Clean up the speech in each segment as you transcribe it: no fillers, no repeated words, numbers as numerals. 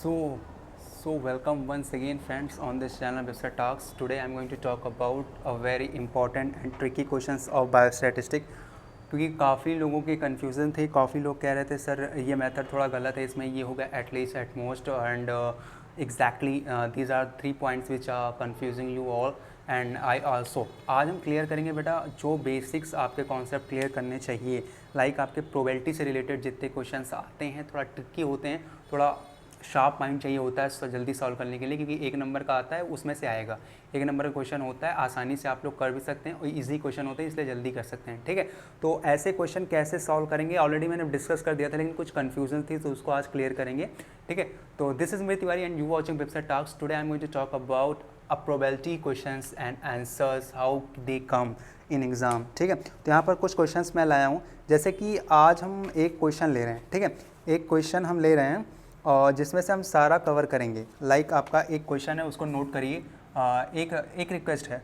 So, so welcome once again, friends, on this channel Webster Talks. Today, I'm going to talk about a very important and tricky questions of biostatistics. क्योंकि काफ़ी लोगों की confusion थी, काफ़ी लोग कह रहे थे सर ये मेथड थोड़ा गलत है, इसमें ये होगा at least at most and exactly these are 3 points which are confusing you all and I also. आज हम क्लियर करेंगे बेटा जो बेसिक्स आपके कॉन्सेप्ट क्लियर करने चाहिए, लाइक आपके प्रोबेबिलिटी से रिलेटेड जितने क्वेश्चंस आते हैं थोड़ा ट्रिकी होते हैं, थोड़ा शार्प माइंड चाहिए होता है जल्दी सॉल्व करने के लिए, क्योंकि 1 नंबर का आता है उसमें से आएगा। 1 नंबर का क्वेश्चन होता है, आसानी से आप लोग कर भी सकते हैं और इजी क्वेश्चन होते हैं इसलिए जल्दी कर सकते हैं, ठीक है। तो ऐसे क्वेश्चन कैसे सॉल्व करेंगे ऑलरेडी मैंने डिस्कस कर दिया था, लेकिन कुछ कन्फ्यूजन थी तो उसको आज क्लियर करेंगे, ठीक है। तो दिस इज मेरी Tiwari and you watching website talks. Today I am going to talk about a probability questions and answers, how they come in exam, ठीक है। तो यहाँ पर कुछ क्वेश्चंस मैं लाया हूँ, जैसे कि आज हम एक क्वेश्चन ले रहे हैं, ठीक है। एक क्वेश्चन हम ले रहे हैं और जिसमें से हम सारा कवर करेंगे। लाइक आपका एक क्वेश्चन है, उसको नोट करिए। एक रिक्वेस्ट है,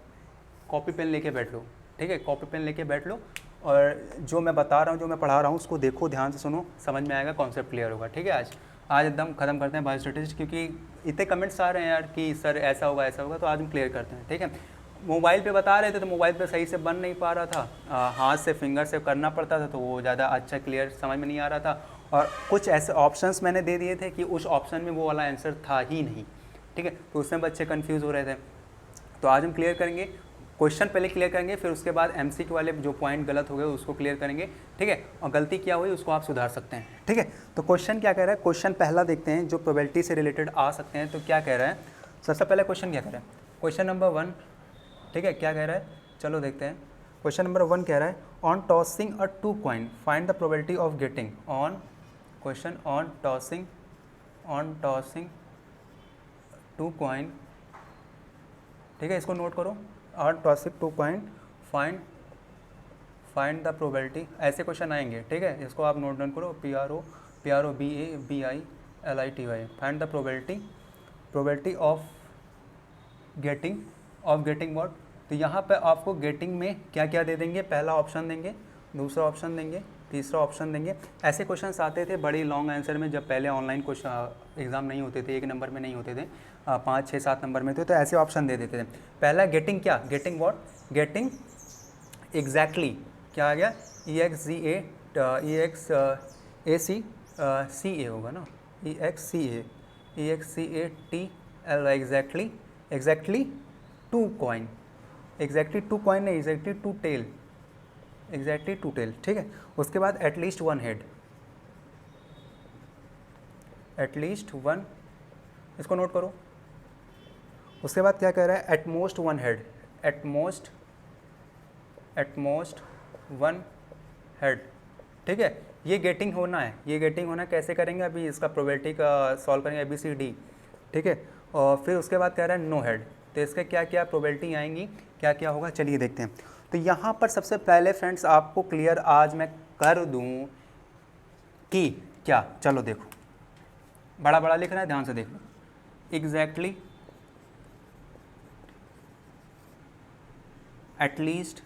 कॉपी पेन लेके बैठ लो, ठीक है। कॉपी पेन लेके बैठ लो और जो मैं बता रहा हूँ, जो मैं पढ़ा रहा हूँ उसको देखो, ध्यान से सुनो, समझ में आएगा, कॉन्सेप्ट क्लियर होगा, ठीक है। आज एकदम ख़त्म करते हैं बायोस्टैटिस्टिक्स, क्योंकि इतने कमेंट्स आ रहे हैं यार कि सर ऐसा होगा, तो आज हम क्लियर करते हैं, ठीक है। मोबाइल पे बता रहे थे तो मोबाइल पे सही से बन नहीं पा रहा था, हाथ से फिंगर से करना पड़ता था, तो वो ज़्यादा अच्छा क्लियर समझ में नहीं आ रहा था। और कुछ ऐसे ऑप्शंस मैंने दे दिए थे कि उस ऑप्शन में वो वाला आंसर था ही नहीं, ठीक है। तो उसमें बच्चे कंफ्यूज हो रहे थे। तो आज हम क्लियर करेंगे, क्वेश्चन पहले क्लियर करेंगे, फिर उसके बाद एमसीक्यू वाले जो पॉइंट गलत हो गए उसको क्लियर करेंगे, ठीक है। और गलती क्या हुई उसको आप सुधार सकते हैं, ठीक है। तो क्वेश्चन क्या कह रहा है, क्वेश्चन पहला देखते हैं जो प्रोबेबिलिटी से रिलेटेड आ सकते हैं। तो क्या कह रहा है, सबसे पहले क्वेश्चन क्या कह रहा है, क्वेश्चन नंबर 1, ठीक है। क्या कह रहा है, चलो देखते हैं। क्वेश्चन नंबर 1 कह रहा है, on tossing a 2 coin find the probability of getting on question on tossing 2 coin, ठीक है। इसको नोट करो, on tossing 2 coin find the probability, ऐसे क्वेश्चन आएंगे, ठीक है। इसको आप नोट डाउन करो, PROBABILITY, find the probability of getting what. तो यहाँ पे आपको गेटिंग में क्या क्या दे देंगे, पहला ऑप्शन देंगे, दूसरा ऑप्शन देंगे, तीसरा ऑप्शन देंगे। ऐसे क्वेश्चंस आते थे बड़ी लॉन्ग आंसर में, जब पहले ऑनलाइन क्वेश्चन एग्जाम नहीं होते थे, 1 नंबर में नहीं होते थे, 5, 6, 7 नंबर में थे, तो ऐसे ऑप्शन दे देते थे। पहला गेटिंग, क्या गेटिंग व्हाट, गेटिंग एग्जैक्टली, क्या आ गया, EXAC होगा ना, EXCATL, exactly 2 coin, exactly 2 coin नहीं, एग्जैक्टली 2 टेल, ठीक है। उसके बाद एटलीस्ट 1 हेड, एटलीस्ट 1, इसको नोट करो। उसके बाद क्या कह रहा है, एटमोस्ट 1 हेड, एटमोस्ट 1 हेड, ठीक है। ये गेटिंग होना है, कैसे करेंगे, अभी इसका प्रोबेबिलिटी का सॉल्व करेंगे, ABCD, ठीक है। और फिर उसके बाद कह रहा है नो हेड, तो इसके क्या क्या प्रोबेबिलिटी आएंगी, क्या क्या होगा, चलिए देखते हैं। तो यहाँ पर सबसे पहले फ्रेंड्स आपको क्लियर आज मैं कर दूँ कि क्या, चलो देखो, बड़ा बड़ा लिख रहा है, ध्यान से देखो, एग्जैक्टली, एटलीस्ट,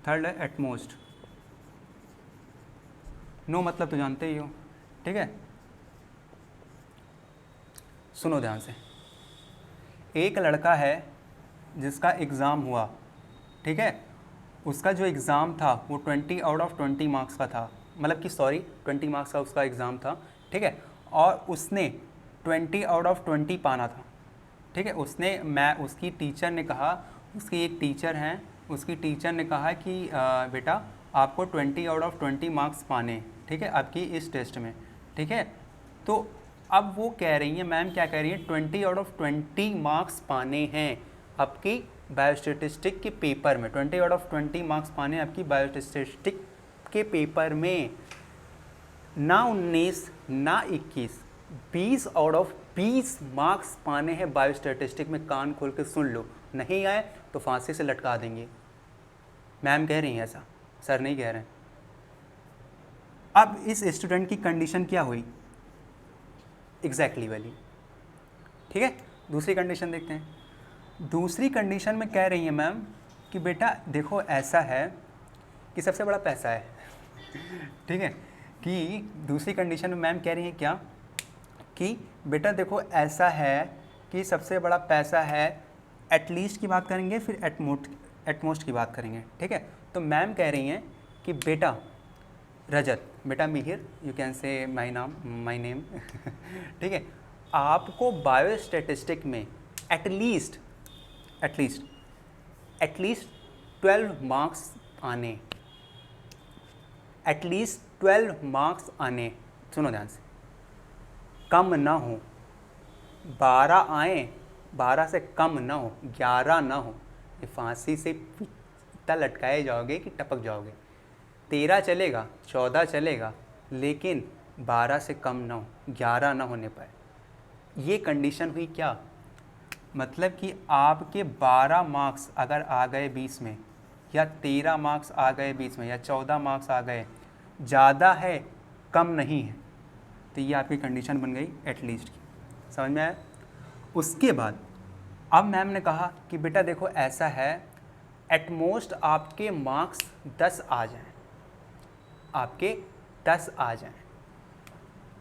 थर्ड है एटमोस्ट, नो मतलब तो जानते ही हो, ठीक है। सुनो ध्यान से, एक लड़का है जिसका एग्ज़ाम हुआ, ठीक है। उसका जो एग्ज़ाम था वो 20 आउट ऑफ 20 मार्क्स का था, मतलब कि 20 मार्क्स का उसका एग्ज़ाम था, ठीक है। और उसने 20 आउट ऑफ 20 पाना था, ठीक है। उसकी टीचर ने कहा, उसकी एक टीचर हैं, उसकी टीचर ने कहा कि बेटा आपको 20 आउट ऑफ 20 मार्क्स पाने, ठीक है, आपकी इस टेस्ट में, ठीक है। तो अब वो कह रही हैं, मैम क्या कह रही है, 20 आउट ऑफ 20 मार्क्स पाने हैं आपकी बायोस्टैटिस्टिक के पेपर में, 20 आउट ऑफ 20 मार्क्स पाने हैं आपकी बायोस्टैटिस्टिक के पेपर में, ना 19 ना 21, 20 आउट ऑफ 20 मार्क्स पाने हैं बायोस्टैटिस्टिक में। कान खोल के सुन लो, नहीं आए तो फांसी से लटका देंगे, मैम कह रही हैं ऐसा, सर नहीं कह रहे हैं। अब इस स्टूडेंट की कंडीशन क्या हुई, एग्जैक्टली वाली, ठीक है। दूसरी कंडीशन देखते हैं। दूसरी कंडीशन में कह रही है मैम कि बेटा देखो ऐसा है कि सबसे बड़ा पैसा है, ठीक है, कि दूसरी कंडीशन में मैम कह रही हैं क्या कि बेटा देखो ऐसा है कि सबसे बड़ा पैसा है, एटलीस्ट की बात करेंगे फिर एटमोस्ट की बात करेंगे, ठीक है। तो मैम कह रही हैं कि बेटा रजत, बेटा मिहिर, यू कैन से माई नेम ठीक है, आपको बायोस्टैटिस्टिक में एटलीस्ट 12 मार्क्स आने, एटलीस्ट 12 मार्क्स आने, सुनो ध्यान से, कम ना हो, 12 आए, 12 से कम ना हो, 11 ना हो, ये फांसी से इतना लटकाए जाओगे कि टपक जाओगे। 13 चलेगा, 14 चलेगा, लेकिन 12 से कम ना हो, 11 ना होने पाए। ये कंडीशन हुई क्या, मतलब कि आपके 12 मार्क्स अगर आ गए 20 में, या 13 मार्क्स आ गए 20 में, या 14 मार्क्स आ गए, ज़्यादा है कम नहीं है, तो ये आपकी कंडीशन बन गई एटलीस्ट की। समझ में आया? उसके बाद अब मैम ने कहा कि बेटा देखो ऐसा है, एटमोस्ट आपके मार्क्स 10 आ जाएं, आपके 10 आ जाएं।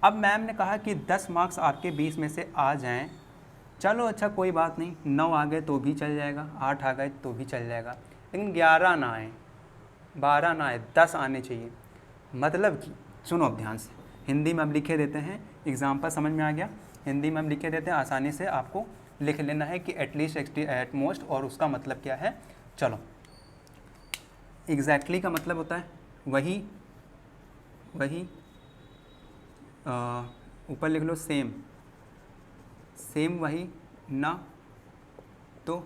अब मैम ने कहा कि 10 मार्क्स आपके 20 में से आ जाएं, चलो अच्छा कोई बात नहीं, 9 आ गए तो भी चल जाएगा, 8 आ गए तो भी चल जाएगा, लेकिन 11 ना आए, 12 ना आए, 10 आने चाहिए। मतलब कि सुनो अब ध्यान से, हिंदी में हम लिखे देते हैं, एग्जाम्पल समझ में आ गया, हिंदी में हम लिखे देते हैं, आसानी से आपको लिख लेना है कि एटलीस्ट, एटमोस्ट और उसका मतलब क्या है। चलो, एग्जैक्टली का मतलब होता है वही ऊपर लिख लो सेम वही, ना तो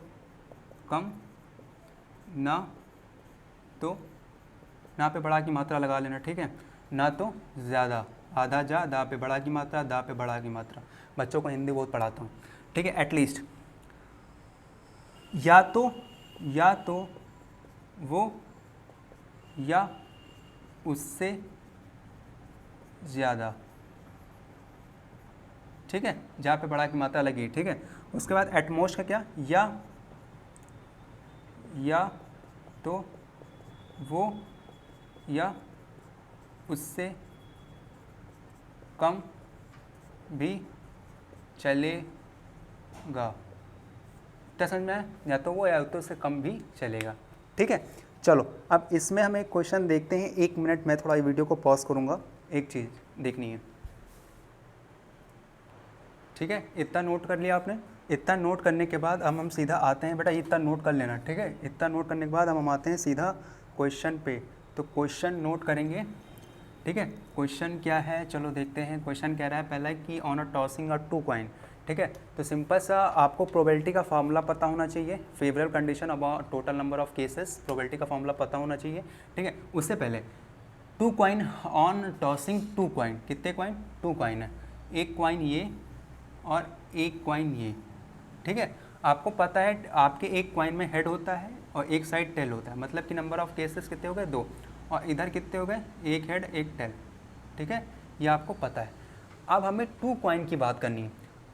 कम, ना तो, ना पे बड़ा की मात्रा लगा लेना, ठीक है, ना तो ज़्यादा, आधा जा, दा पे बड़ा की मात्रा, दा पे बड़ा की मात्रा, बच्चों को हिंदी बहुत पढ़ाता हूँ, ठीक है। एटलीस्ट या तो वो या उससे ज़्यादा, ठीक है, जहाँ पे बड़ा की मात्रा लगी, ठीक है। उसके बाद एटमोस्ट का क्या, या तो वो या उससे कम भी चलेगा, क्या समझ में आया? या तो वो या तो उससे कम भी चलेगा, ठीक है। चलो अब इसमें हम एक क्वेश्चन देखते हैं, 1 मिनट मैं थोड़ा वीडियो को पॉज करूँगा, एक चीज़ देखनी है, ठीक है। इतना नोट कर लिया आपने, इतना नोट करने के बाद अब हम सीधा आते हैं, बेटा इतना नोट कर लेना, ठीक है। इतना नोट करने के बाद हम आते हैं सीधा क्वेश्चन पे, तो क्वेश्चन नोट करेंगे, ठीक है। क्वेश्चन क्या है, चलो देखते हैं। क्वेश्चन कह रहा है पहला कि on a tossing a 2 coin, ठीक है। तो सिंपल सा आपको प्रोबेबिलिटी का फार्मूला पता होना चाहिए, favourable condition about total number of cases, probability का फार्मूला पता होना चाहिए, ठीक है। उससे पहले 2 कॉइन ऑन टॉसिंग 2 कॉइन, कितने कॉइन, 2 कॉइन है, एक कॉइन ये और एक कॉइन ये, ठीक है। आपको पता है आपके एक कॉइन में हेड होता है और एक साइड टेल होता है, मतलब कि नंबर ऑफ केसेस कितने हो गए, 2, और इधर कितने हो गए, एक हेड एक टेल, ठीक है, ये आपको पता है। अब हमें 2 कॉइन की बात करनी है।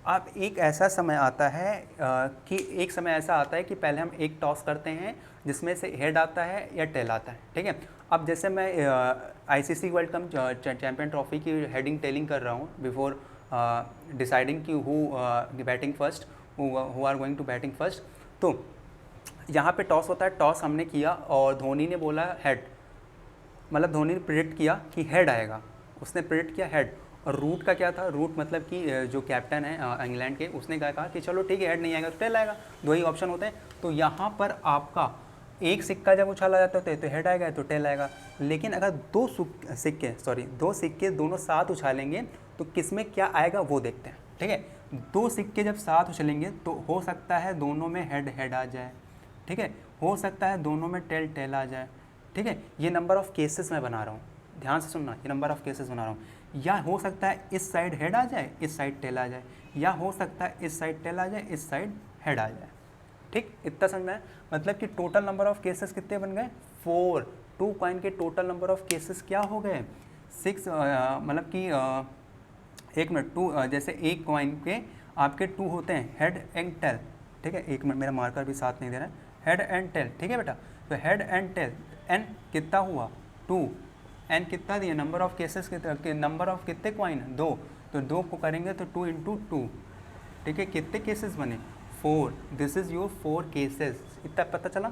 अब एक ऐसा समय आता है कि एक समय ऐसा आता है कि पहले हम एक टॉस करते हैं जिसमें से हेड आता है या टेल आता है, ठीक है। अब जैसे मैं ICC world cup champion trophy की हेडिंग टेलिंग कर रहा हूँ बिफोर डिसाइडिंग कि who batting first, who are going to batting first, तो यहाँ पे टॉस होता है, टॉस हमने किया और धोनी ने बोला हेड, मतलब धोनी ने प्रेडिक्ट किया कि हेड आएगा, उसने प्रेडिक्ट किया हेड। और रूट का क्या था, रूट मतलब कि जो कैप्टन है इंग्लैंड के, उसने कहा कि चलो ठीक है हेड नहीं आएगा तो टेल आएगा, 2 ही ऑप्शन होते हैं। तो यहाँ पर आपका एक सिक्का जब उछाला जाता है तो हेड आएगा तो टेल आएगा, लेकिन अगर 2 सिक्के दोनों साथ उछालेंगे तो किस में क्या आएगा वो देखते हैं, ठीक है। 2 सिक्के जब साथ उछलेंगे तो हो सकता है दोनों में हेड आ जाए, ठीक है, हो सकता है दोनों में टेल आ जाए, ठीक है। ये नंबर ऑफ केसेस मैं बना रहा हूँ, ध्यान से सुनना, ये नंबर ऑफ केसेस बना रहा हूँ। या हो सकता है इस साइड हेड आ जाए, इस साइड टेल आ जाए, या हो सकता है इस साइड टेल आ जाए, इस साइड हेड आ जाए, ठीक। इतना समझ में आया? मतलब कि टोटल नंबर ऑफ केसेस कितने बन गए, 4। 2 कॉइन के टोटल नंबर ऑफ केसेस क्या हो गए, 6, मतलब कि 1 मिनट, 2 जैसे एक कॉइन के आपके 2 होते हैं, हेड एंड टेल, ठीक है। 1 मिनट, मेरा मार्कर भी साथ नहीं दे रहा है, हेड एंड टेल, ठीक है बेटा। तो हेड एंड टेल, एन कितना हुआ 2, एन कितना दिया, number of cases number of कितने क्वाइन, 2, तो 2 को करेंगे तो 2 × 2, ठीक है, कितने केसेस बने, 4, दिस इज़ योर 4 केसेस, इतना पता चला।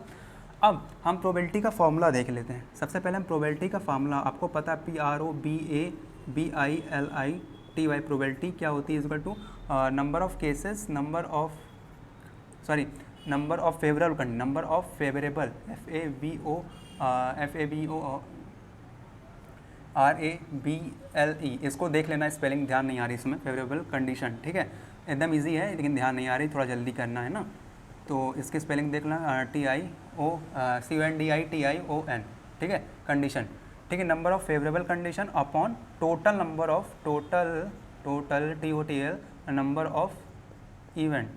अब हम प्रोबेबिलिटी का फॉर्मूला देख लेते हैं। सबसे पहले हम प्रोबेबिलिटी का फॉर्मूला, आपको पता है PROBABILITY, प्रोबेबिलिटी क्या होती है, equal to number of cases, number of favourable condition, number of favourable FAVORABLE, इसको देख लेना, स्पेलिंग ध्यान नहीं आ रही इसमें, फेवरेबल कंडीशन, ठीक है, एकदम इजी है लेकिन ध्यान नहीं आ रही, थोड़ा जल्दी करना है ना, तो इसकी स्पेलिंग देख लेना, CONDITION, ठीक है, कंडीशन, ठीक है, number of favourable condition upon total number of total TOTL number of event,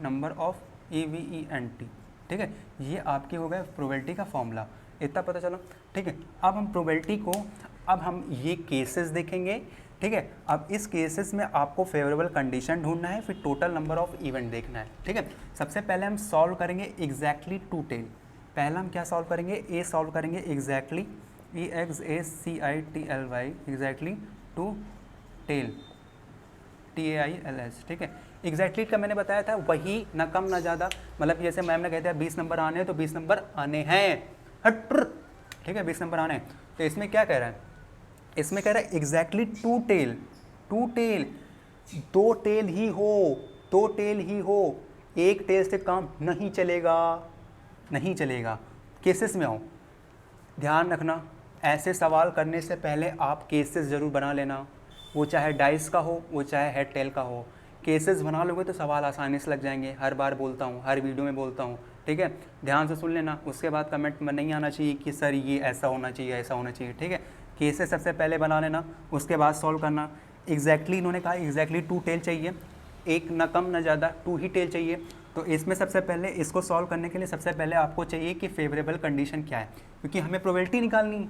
number of EVENT, ठीक है, ये आपकी हो गया प्रोबेबिलिटी का फॉर्मूला, इतना पता चलो, ठीक है। अब हम प्रोबेबिलिटी को, अब हम ये केसेस देखेंगे, ठीक है, अब इस केसेस में आपको फेवरेबल कंडीशन ढूंढना है, फिर टोटल नंबर ऑफ इवेंट देखना है, ठीक है। सबसे पहले हम सॉल्व करेंगे एग्जैक्टली टू टेल, पहला हम क्या सॉल्व करेंगे, ए सॉल्व करेंगे exactly, EXACITLY, exactly two tail, TAILS, ठीक है। एग्जैक्टली का मैंने बताया था वही, ना कम ना ज़्यादा, मतलब जैसे मैम ने कहते हैं 20 नंबर आने हैं तो 20 नंबर आने हैं, हट, ठीक है, 20 नंबर आने हैं, तो इसमें क्या कह रहा है, इसमें कह रहा है एग्जैक्टली टू टेल, दो टेल ही हो, एक टेल से काम नहीं चलेगा, केसेस में हो, ध्यान रखना, ऐसे सवाल करने से पहले आप केसेस ज़रूर बना लेना, वो चाहे डाइस का हो, वो चाहे हेड टेल का हो, केसेस बना लोगे तो सवाल आसानी से लग जाएंगे, हर बार बोलता हूँ, हर वीडियो में बोलता हूँ, ठीक है, ध्यान से सुन लेना, उसके बाद कमेंट में नहीं आना चाहिए कि सर ये ऐसा होना चाहिए, ठीक है, केसेस सबसे पहले बना लेना, उसके बाद सॉल्व करना। एग्जैक्टली इन्होंने कहा एग्जैक्टली 2 टेल चाहिए, एक ना कम ना ज़्यादा, 2 ही टेल चाहिए, तो इसमें सबसे पहले इसको सॉल्व करने के लिए सबसे पहले आपको चाहिए कि फेवरेबल कंडीशन क्या है, क्योंकि हमें प्रोबेबिलिटी निकालनी,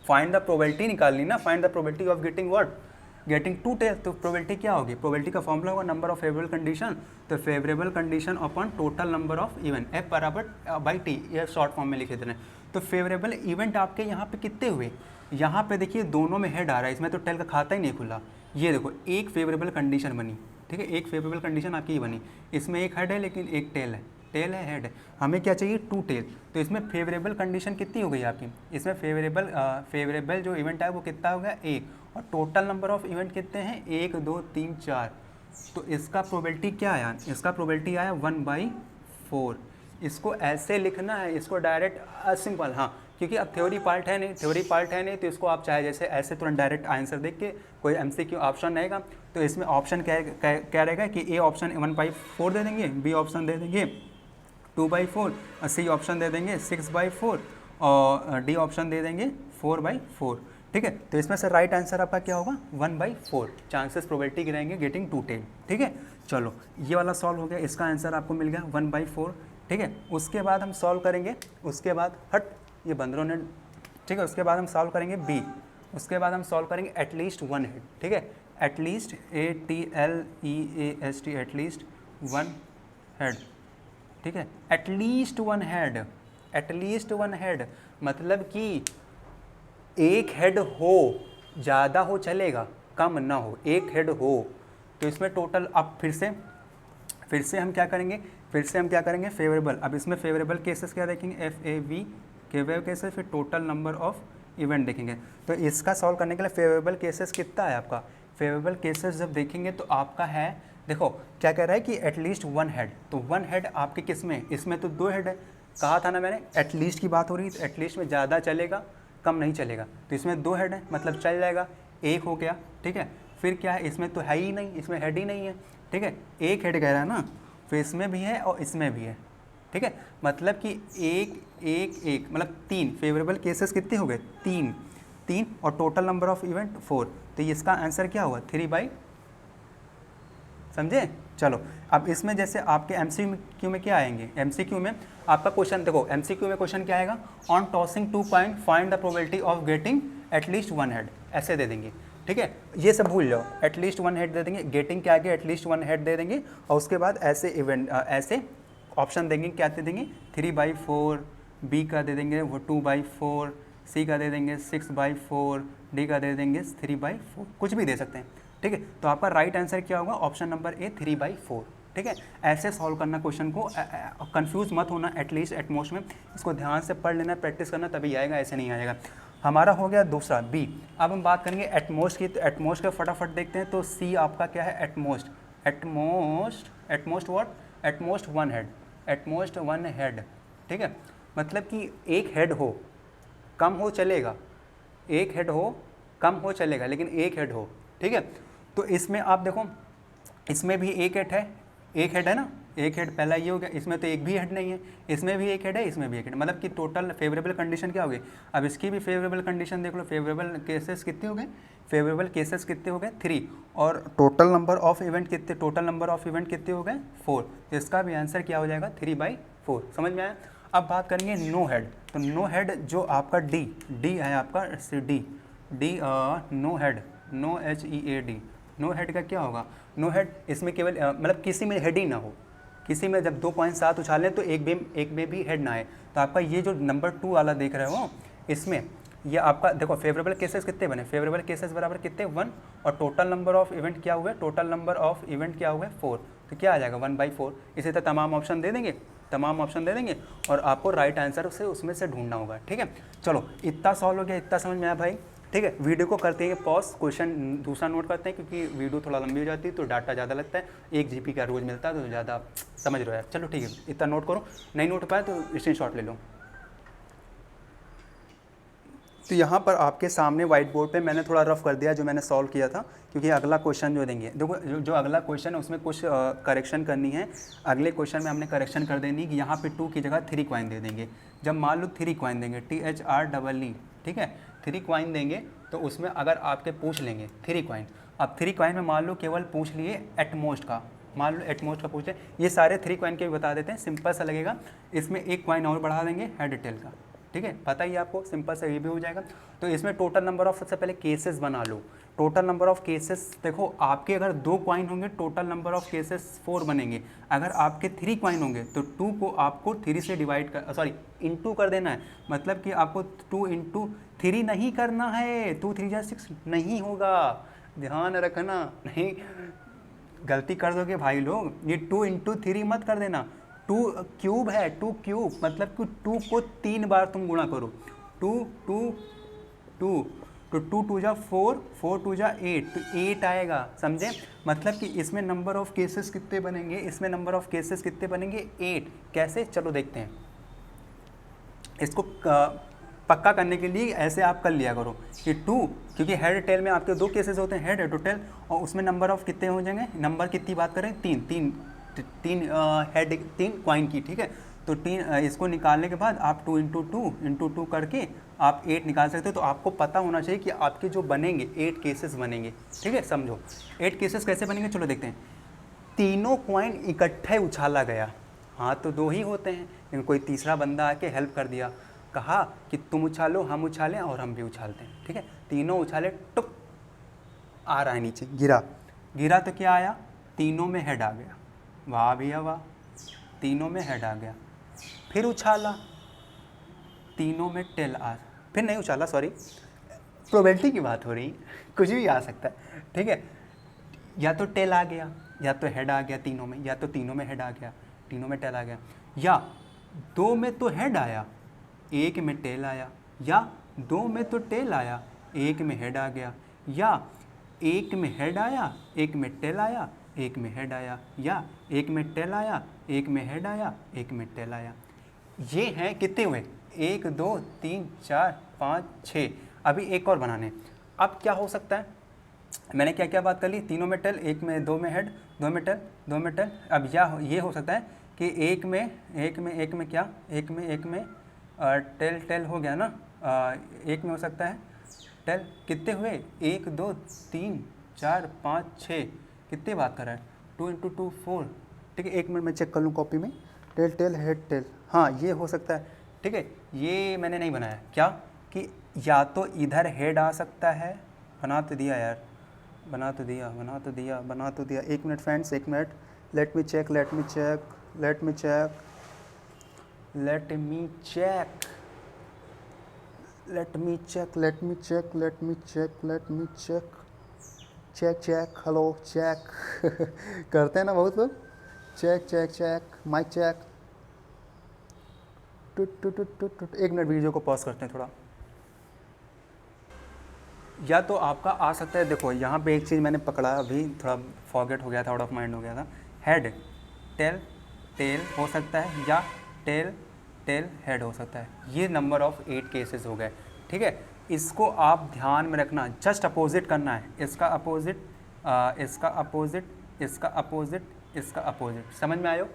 फाइंड द प्रोबेबिलिटी निकालनी ना, find the probability of getting 2 tail, तो प्रोबेबिलिटी क्या होगी, प्रोबेबिलिटी का फॉर्मूला होगा नंबर ऑफ फेवरेबल कंडीशन, तो favourable condition upon total number of event, F बराबर बाई T, ये शॉर्ट फॉर्म में लिखे थे। तो फेवरेबल इवेंट आपके यहाँ पे कितने हुए, यहाँ पे देखिए दोनों में हेड आ रहा है, इसमें तो टेल का खाता ही नहीं खुला, ये देखो एक फेवरेबल कंडीशन बनी, ठीक है, एक फेवरेबल कंडीशन आपकी बनी, इसमें एक हेड है लेकिन एक टेल है, हेड है, हमें क्या चाहिए 2 टेल, तो इसमें फेवरेबल कंडीशन कितनी हो गई आपकी, इसमें फेवरेबल जो इवेंट है वो कितना हो गया 1, और टोटल नंबर ऑफ इवेंट कितने हैं 1 2 3 4, तो इसका प्रोबेबिलिटी क्या आया, इसका प्रोबेबिलिटी आया 1/4, इसको ऐसे लिखना है, इसको डायरेक्ट सिंपल, हाँ, क्योंकि अब थ्योरी पार्ट है नहीं, तो इसको आप चाहे जैसे ऐसे तुरंत डायरेक्ट आंसर देख के, कोई MCQ ऑप्शन रहेगा तो इसमें ऑप्शन क्या रहेगा कि ए ऑप्शन 1/4 दे देंगे, बी ऑप्शन दे देंगे 2/4, और सी ऑप्शन दे देंगे 6/4, और डी ऑप्शन दे देंगे 4/4, ठीक है, तो इसमें से राइट आंसर आपका क्या होगा 1/4, चांसेस प्रोबेबिलिटी के रहेंगे गेटिंग 2 टेल, ठीक है। चलो ये वाला सॉल्व हो गया, इसका आंसर आपको मिल गया 1/4, ठीक है। उसके बाद हम सॉल्व करेंगे, उसके बाद ये बंदरों ने, ठीक है, उसके बाद हम सॉल्व करेंगे बी, उसके बाद हम सॉल्व करेंगे एटलीस्ट 1 हेड, ठीक है, एटलीस्ट ATLEAST, एटलीस्ट 1 हेड, ठीक है, एटलीस्ट 1 हेड, मतलब कि एक हेड हो, ज़्यादा हो चलेगा, कम ना हो, एक हेड हो, तो इसमें टोटल, अब फिर से हम क्या करेंगे, फेवरेबल, अब इसमें फेवरेबल केसेस क्या देखेंगे, FAV फेवरेबल केसेस, फिर टोटल नंबर ऑफ इवेंट देखेंगे, तो इसका सॉल्व करने के लिए फेवरेबल केसेस कितना है आपका, फेवरेबल केसेस जब देखेंगे तो आपका है, देखो क्या कह रहा है कि एटलीस्ट 1 हेड, तो 1 हेड आपके किस में, इसमें तो 2 हेड है, कहा था ना मैंने, एटलीस्ट की बात हो रही है, तो एटलीस्ट में ज़्यादा चलेगा कम नहीं चलेगा, तो इसमें 2 हेड है मतलब चल जाएगा, एक हो गया, ठीक है, फिर क्या है, इसमें तो है ही नहीं, इसमें हेड ही नहीं है, ठीक है, एक हेड कह रहा है ना, फिर इसमें भी है और इसमें भी है, ठीक है, मतलब कि एक मतलब 3 फेवरेबल केसेस कितने हो गए, 3 और टोटल नंबर ऑफ इवेंट 4, तो इसका आंसर क्या हुआ 3/, समझे। चलो अब इसमें जैसे आपके MCQ में क्या आएंगे, MCQ में आपका क्वेश्चन देखो, MCQ में क्वेश्चन क्या आएगा, on tossing 2 coin find the probability of getting at least 1 head, ऐसे दे देंगे, ठीक है, ये सब भूल जाओ, एटलीस्ट 1 हेड दे देंगे, गेटिंग क्या आगे एटलीस्ट 1 हेड दे देंगे, और उसके बाद ऐसे इवेंट ऐसे ऑप्शन देंगे, क्या दे देंगे 3/4, बी का दे देंगे वो 2/4, सी का दे देंगे 6/4, डी का दे देंगे 3/4, कुछ भी दे सकते हैं, ठीक है। तो आपका राइट आंसर क्या होगा, ऑप्शन नंबर ए 3/4, ठीक है। ऐसे सॉल्व करना क्वेश्चन को, कंफ्यूज मत होना, एटलीस्ट एटमोस्ट में इसको ध्यान से पढ़ लेना, प्रैक्टिस करना, तभी आएगा, ऐसे नहीं आएगा। हमारा हो गया दूसरा बी। अब हम बात करेंगे एटमोस्ट की, तो एटमोस्ट का फटाफट देखते हैं। तो सी आपका क्या है, at most, at most, at most what, at most one head, at most one head, ठीक है। मतलब कि एक हेड हो, कम हो चलेगा, एक हेड हो, कम हो चलेगा, लेकिन एक हेड हो, ठीक है। तो इसमें आप देखो, इसमें भी एक हेड है, एक हेड है ना, एक हेड पहला ये हो गया। इसमें तो एक भी हेड नहीं है, इसमें भी एक हेड है, इसमें भी एक हेड, मतलब कि टोटल फेवरेबल कंडीशन क्या हो गई। अब इसकी भी फेवरेबल कंडीशन देख लो, फेवरेबल केसेस कितने हो गए, फेवरेबल केसेस कितने हो गए 3, और टोटल नंबर ऑफ इवेंट कितने, टोटल नंबर ऑफ इवेंट कितने हो गए 4। तो इसका भी आंसर क्या हो जाएगा 3/4, समझ में आया। अब बात करेंगे नो हेड। तो नो हेड जो आपका डी, डी है आपका D, D no head, no HEAD, no head का क्या होगा, नो हेड इसमें केवल मतलब किसी में हेड ही ना हो, किसी में जब 2 कॉइन साथ उछालें तो एक में भी हेड ना आए। तो आपका ये जो नंबर 2 वाला देख रहे हो, इसमें ये आपका देखो फेवरेबल केसेस कितने बने, फेवरेबल केसेस बराबर कितने 1, और टोटल नंबर ऑफ इवेंट क्या हुए, टोटल नंबर ऑफ इवेंट क्या हुए 4। तो क्या आ जाएगा 1/4। इसी तरह तमाम ऑप्शन दे देंगे, तमाम ऑप्शन दे देंगे, और आपको राइट आंसर से उसमें से ढूंढना होगा, ठीक है। चलो इतना सॉल्व हो गया, इतना समझ में आया भाई, ठीक है। वीडियो को करते हैं पॉज, क्वेश्चन दूसरा नोट करते हैं, क्योंकि वीडियो थोड़ा लंबी हो जाती है तो डाटा ज़्यादा लगता है, 1 GB का रोज़ मिलता है तो ज़्यादा समझ रहे हो यार। चलो ठीक है, इतना नोट करो, नहीं नोट पाए तो स्क्रीनशॉट ले लो। तो यहाँ पर आपके सामने व्हाइट बोर्ड पे मैंने थोड़ा रफ कर दिया जो मैंने सॉल्व किया था, क्योंकि अगला क्वेश्चन जो देंगे, देखो जो अगला क्वेश्चन है उसमें कुछ करेक्शन करनी है। अगले क्वेश्चन में हमने करेक्शन कर देनी कि यहाँ पे 2 की जगह 3 कॉइन दे देंगे। जब मान लो 3 कॉइन देंगे, THREE, ठीक है, 3 कॉइन देंगे, तो उसमें अगर आपके पूछ लेंगे 3 कॉइन, अब 3 कॉइन में मान लो केवल पूछ लिए एटमोस्ट का, मान लो एटमोस्ट का पूछे, ये सारे 3 कॉइन के भी बता देते हैं, सिंपल सा लगेगा। इसमें 1 कॉइन और बढ़ा देंगे हेड टेल का, ठीक है, पता ही आपको, सिंपल सा ये भी हो जाएगा। तो इसमें टोटल नंबर ऑफ, सबसे पहले केसेस बना लो, टोटल नंबर ऑफ केसेस देखो, आपके अगर 2 कॉइन होंगे टोटल नंबर ऑफ केसेस 4 बनेंगे, अगर आपके 3 कॉइन होंगे तो 2 को आपको 3 से डिवाइड कर, सॉरी इंटू कर देना है, मतलब कि आपको 2 × 3 नहीं करना है, 2 3 6 नहीं होगा, ध्यान रखना, नहीं गलती कर दोगे भाई लोग, ये 2 × 3 मत कर देना, 2 क्यूब है, 2 क्यूब मतलब कि 2 को 3 बार तुम गुणा करो, 2 2 2, तो 2 2 जा 4, 4 2 जा 8, तो 8 आएगा, समझे। मतलब कि इसमें नंबर ऑफ केसेस कितने बनेंगे, इसमें नंबर ऑफ केसेस कितने बनेंगे 8। कैसे, चलो देखते हैं। इसको पक्का करने के लिए ऐसे आप कर लिया करो कि 2, क्योंकि हेड टेल में आपके 2 केसेस होते हैं, हेड टू टेल, और उसमें नंबर ऑफ कितने हो जाएंगे, नंबर कितनी बात करें 3 हेड 3 कॉइन की, ठीक है। तो 3 इसको निकालने के बाद आप 2 × 2 करके आप 8 निकाल सकते हो। तो आपको पता होना चाहिए कि आपके जो बनेंगे 8 केसेस बनेंगे, ठीक है, समझो 8 केसेस कैसे बनेंगे, चलो देखते हैं। तीनों कॉइन इकट्ठे उछाला गया, हाँ तो 2 ही होते हैं, लेकिन कोई तीसरा बंदा आके हेल्प कर दिया, कहा कि तुम उछालो, हम उछालें और हम भी उछालते हैं, ठीक है। तीनों उछाले, टुप आ रहा है नीचे, गिरा, गिरा तो क्या आया, तीनों में हेड आ गया, वाह भैया वाह, तीनों में हेड आ गया। फिर उछाला, तीनों में टेल आ, फिर नहीं उछाला, सॉरी प्रोबेबिलिटी की बात हो रही, कुछ भी आ सकता है, ठीक है। या तो टेल आ गया, या तो हेड आ गया तीनों में, या तो तीनों में हेड आ गया, तीनों में टेल आ गया, या 2 में तो हेड आया, 1 में टेल आया, या 2 में तो टेल आया, 1 में हेड आ गया, या 1 में हेड आया, 1 में टेल आया, 1 में हेड आया, या 1 में टेल आया, 1 में हेड आया, 1 में टेल आया। ये हैं कितने हुए, 1 2 3 4 5 6, अभी एक और बनाने। अब क्या हो सकता है, मैंने क्या क्या बात कर ली, तीनों में टेल, 1 में 2 में हेड, 2 में टेल, 2 में टेल। अब ये हो सकता है कि एक में क्या, एक में टेल टेल हो गया ना, एक में हो सकता है टेल, कितने हुए 1 2 3 4 5 6, कितने बात कर रहा है, 2 × 2 4, ठीक है। 1 मिनट में चेक कर लूँ कॉपी में, टेल टेल हेड टेल, हाँ ये हो सकता है, ठीक है। ये मैंने नहीं बनाया, क्या कि या तो इधर हेड आ सकता है, बना तो दिया यार, बना तो दिया। 1 minute friends, 1 minute, let me check, let me check let me check let me check let me check check check hello check करते हैं ना बहुत लोग, check check check mic check. टुट टुट टुट टुट टुट। एक मिनट वीडियो को पॉज करते हैं थोड़ा। या तो आपका आ सकता है, देखो यहाँ पे एक चीज़ मैंने पकड़ा अभी, थोड़ा फॉरगेट हो गया था, आउट ऑफ माइंड हो गया था। हेड टेल टेल हो सकता है, या टेल टेल हेड हो सकता है। ये नंबर ऑफ 8 केसेस हो गए, ठीक है। इसको आप ध्यान में रखना, जस्ट अपोजिट करना है, इसका अपोजिट इसका अपोजिट इसका अपोजिट इसका अपोजिट। समझ में आयो?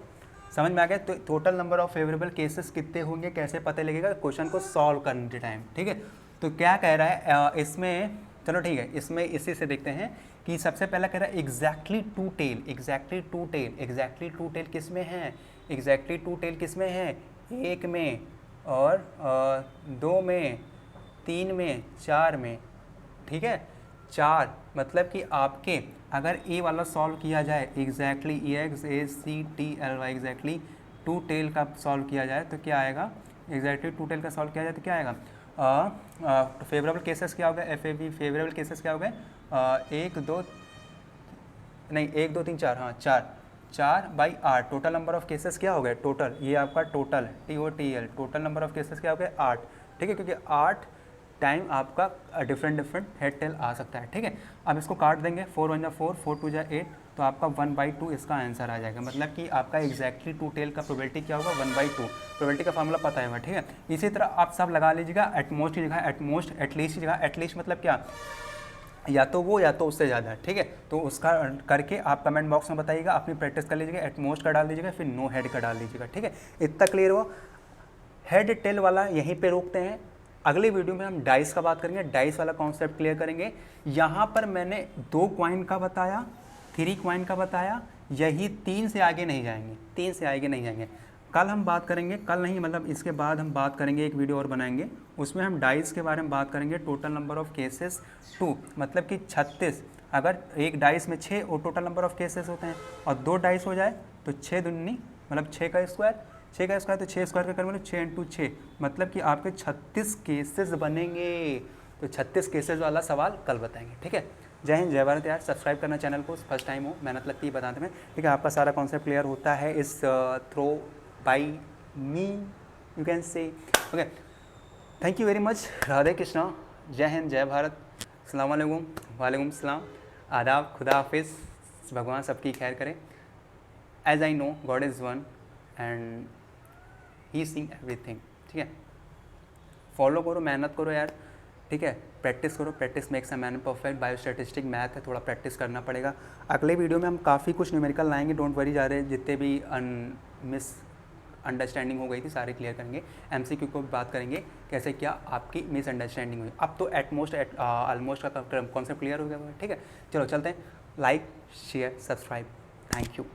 समझ में आ गया? तो total number of favourable cases कितने होंगे, कैसे पता लगेगा क्वेश्चन को सॉल्व करने के टाइम, ठीक है। तो क्या कह रहा है इसमें, चलो ठीक है, इसमें इसी से देखते हैं कि सबसे पहला कह रहा है exactly two tail. Exactly two tail, exactly two tail किस में है? एग्जैक्टली टू टेल किस में है? 1 में और 2 में, 3 में, 4 में, ठीक है। 4 मतलब कि आपके अगर ए वाला सॉल्व किया जाए, exactly EXACTLY exactly two tail का सॉल्व किया जाए तो क्या आएगा? एग्जैक्टली टू टेल का सॉल्व किया जाए तो क्या आएगा? फेवरेबल केसेस क्या हो गए? FAB फेवरेबल केसेस क्या हो गए? 1 2 3 4, हाँ 4/8। टोटल नंबर ऑफ केसेस क्या हो गए? टोटल, ये आपका total TOTL, total number of cases क्या हो गए? 8, ठीक है, क्योंकि 8 टाइम आपका डिफरेंट हेड टेल आ सकता है, ठीक है। अब इसको काट देंगे, 4 1 4, 4 2 8, तो आपका 1/2 इसका आंसर आ जाएगा। मतलब कि आपका एग्जैक्टली टू टेल का प्रोबेबिलिटी क्या होगा? 1/2। प्रोबेबिलिटी का फॉर्मूला पता है, ठीक है। इसी तरह आप सब लगा लीजिएगा, एटमोस्ट की जगह एटमोस्ट, एटलीस्ट की जगह एटलीस्ट, मतलब क्या? या तो वो या तो उससे ज़्यादा, ठीक है। तो उसका करके आप कमेंट बॉक्स में बताइएगा, अपनी प्रैक्टिस कर लीजिएगा, एटमोस्ट का डाल दीजिएगा, फिर नो हेड का डाल दीजिएगा, ठीक है। इतना क्लियर हो? हेड टेल वाला यहीं पे रोकते हैं। अगले वीडियो में हम डाइस का बात करेंगे, डाइस वाला कॉन्सेप्ट क्लियर करेंगे। यहाँ पर मैंने 2 कॉइन का बताया, 3 कॉइन का बताया, यही 3 से आगे नहीं जाएंगे, 3 से आगे नहीं जाएंगे। कल हम बात करेंगे, कल नहीं मतलब इसके बाद हम बात करेंगे, एक वीडियो और बनाएंगे, उसमें हम डाइस के बारे में बात करेंगे। टोटल नंबर ऑफ केसेस 2, मतलब कि 36। अगर एक डाइस में 6 और टोटल नंबर ऑफ केसेस होते हैं और 2 डाइस हो जाए तो 6 दूनी मतलब 6 का स्क्वायर, 6 का स्क्वायर, तो 6 स्क्वायर का कर मतलब 6 × 6, मतलब कि आपके 36 केसेस बनेंगे। तो 36 केसेस वाला सवाल कल बताएंगे, ठीक है। जय हिंद, जय भारत यार। सब्सक्राइब करना चैनल को, फर्स्ट टाइम हो, मेहनत लगती है बताने में, ठीक है। आपका सारा कॉन्सेप्ट क्लियर होता है इस throw by me, you can say, okay. Thank you very much. Radhe Krishna, जय हिंद, जय भारत, अस्सलाम वालेकुम, वालेकुम सलाम, आदाब, खुदा हाफिज़, भगवान सबकी खैर करे। As I know God is one and he seeing everything, ठीक है। फॉलो करो, मेहनत करो यार, ठीक है। प्रैक्टिस करो, practice makes a man perfect. Biostatistic math है, थोड़ा प्रैक्टिस करना पड़ेगा। अगले वीडियो में हम काफ़ी कुछ न्यूमेरिकल लाएंगे, डोंट वरी। जा रहे जितने भी मिस अंडरस्टैंडिंग हो गई थी सारे क्लियर करेंगे। MCQ को भी बात करेंगे, कैसे क्या आपकी मिसअंडरस्टैंडिंग हुई। अब तो एटमोस्ट ऑलमोस्ट का कॉन्सेप्ट क्लियर हो गया, ठीक है। चलो चलते हैं, like share subscribe, thank you,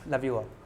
love you all.